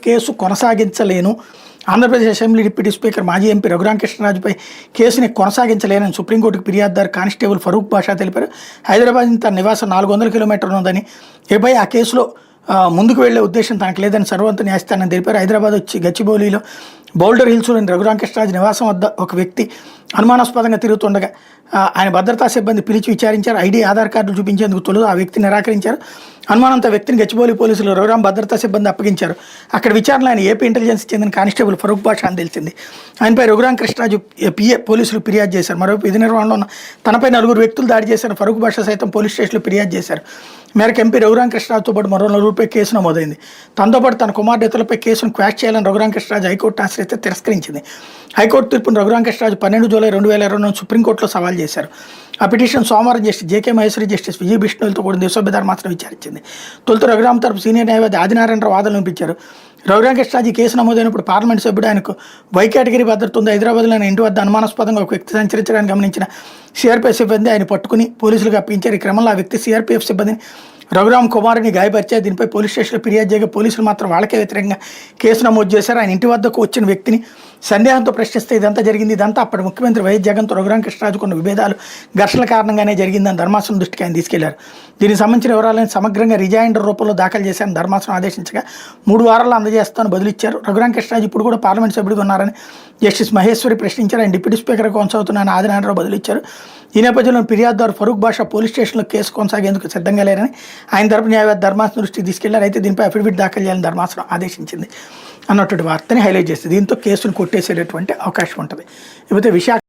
Case కొనసాగించలేను, Andhra Pradesh assembly deputy speaker మాజీ MP రఘురామకృష్ణరాజుపై కేసుని కొనసాగించలేనని సుప్రీంకోర్టుకు ఫిర్యాదుదారు కానిస్టేబుల్ ఫరూక్ బాషా తెలిపారు. హైదరాబాద్ తన నివాసం 400 కిలోమీటర్లు ఉందని, ఇకపై ఆ కేసులో ముందుకు వెళ్లే ఉద్దేశం తనకు లేదని సర్వోన్నత న్యాయస్థానం తెలిపారు. హైదరాబాద్ వచ్చి గచ్చిబౌలిలో బౌల్డర్ హిల్స్లోని రఘురామకృష్ణరాజు నివాసం వద్ద ఒక వ్యక్తి అనుమానాస్పదంగా తిరుగుతుండగా ఆయన భద్రతా సిబ్బంది పిలిచి విచారించారు. ఐడి, ఆధార్ కార్డులు చూపించేందుకు తొలుత ఆ వ్యక్తిని నిరాకరించారు. అనుమానంతో వ్యక్తిని గచ్చిబౌలి పోలీసులు రఘురాం భద్రతా సిబ్బంది అప్పగించారు. అక్కడ విచారణలో ఆయన ఏపీ ఇంటెలిజెన్స్ చెందిన కానిస్టేబుల్ ఫరూక్ బాషా అని తెలిసింది. ఆయనపై రఘురామకృష్ణరాజు పిఏ పోలీసులు ఫిర్యాదు చేశారు. మరోవైపు విధి నిర్వహణలో ఉన్న తనపై 4 వ్యక్తులు దాడి చేశారు. ఫరూక్ బాషా సైతం పోలీస్ స్టేషన్లో ఫిర్యాదు చేశారు. మేరకు ఎంపీ రఘురామకృష్ణరాజుతో పాటు మరో 4 కేసు నమోదైంది. తనతో పాటు తన కుమారుడు ఇతరులపై కేసును క్వాష్ చేయాలని రఘురామకృష్ణరాజు హైకోర్టు ఆశ్రయిస్తే తిరస్కరించింది. హైకోర్టు తీర్పును రఘురామకృష్ణరాజు 12 జూలై 2020 సుప్రీంకోర్టులో సవాల్ చేశారు. ఆ పిటిషన్ సోమవారం justice JK Maheshwari, justice Vijay బిష్ణోయ్లతో కూడిన దిశోభ ధర్మాసనం విచారించింది. తొలుత రఘురామ్ తరపు సీనియర్ న్యాయవాది ఆదినారాయణరావు వాదనలు వినిపించారు. రఘురామకృష్ణరాజు కేసు నమోదైనప్పుడు పార్లమెంట్ సభ్యుడు ఆయనకు వై కేటగిరీ భద్రత ఉంది. హైదరాబాద్లో ఆయన ఇంటి వద్ద అనుమానాస్పదంగా ఒక వ్యక్తి సంచరించడానికి గమనించిన సిఆర్పీఎఫ్ సిబ్బంది ఆయన పట్టుకుని పోలీసులకు అప్పగించారు. ఈ క్రమంలో ఆ వ్యక్తి సిఆర్పీఎఫ్ సిబ్బందిని రఘురామ్ కుమారుని గాయపరిచారు. దీనిపై పోలీస్ స్టేషన్లో ఫిర్యాదు చేయగా పోలీసులు మాత్రం వాళ్ళకే వ్యతిరేకంగా కేసు నమోదు చేశారు. ఆయన ఇంటి వద్దకు వచ్చిన వ్యక్తిని సందేహంతో ప్రశ్నిస్తే ఇదంతా జరిగింది. ఇదంతా అప్పటి ముఖ్యమంత్రి వైఎస్ జగన్తో రఘురామకృష్ణరాజుకు ఉన్న విభేదాలు, ఘర్షణల కారణంగానే జరిగిందని ధర్మాసనం దృష్టికి ఆయన తీసుకెళ్లారు. దీనికి సంబంధించిన వివరాలను సమగ్రంగా రిజైండర్ రూపంలో దాఖలు చేశారని ధర్మాసనం ఆదేశించగా 3 వారాల్లో అందజేస్తామని బదులిచ్చారు. రఘురామకృష్ణరాజు ఇప్పుడు కూడా పార్లమెంట్ సభ్యుడిగా ఉన్నారని జస్టిస్ మహేశ్వరి ప్రశ్నించారు. ఆయన డిప్యూటీ స్పీకర్ కొనసాగుతున్నారని ఆదినారాయణరావు బదులిచ్చారు. ఈ నేపథ్యంలో ఫిర్యాదుదారు ఫరూక్ బాషా పోలీస్ స్టేషన్లో కేసు కొనసాగేందుకు సిద్ధంగా లేరని ఆయన తరపు న్యాయవాది ధర్మాసనం దృష్టికి తీసుకెళ్లారు. అయితే దీనిపై అఫిడవిట్ దాఖలు చేయాలని ధర్మాసనం ఆదేశించింది అన్నటువంటి వార్తని హైలైట్ చేస్తుంది. దీంతో కేసును కొట్టేసేటటువంటి అవకాశం ఉంటుంది. ఇకపోతే విశాఖ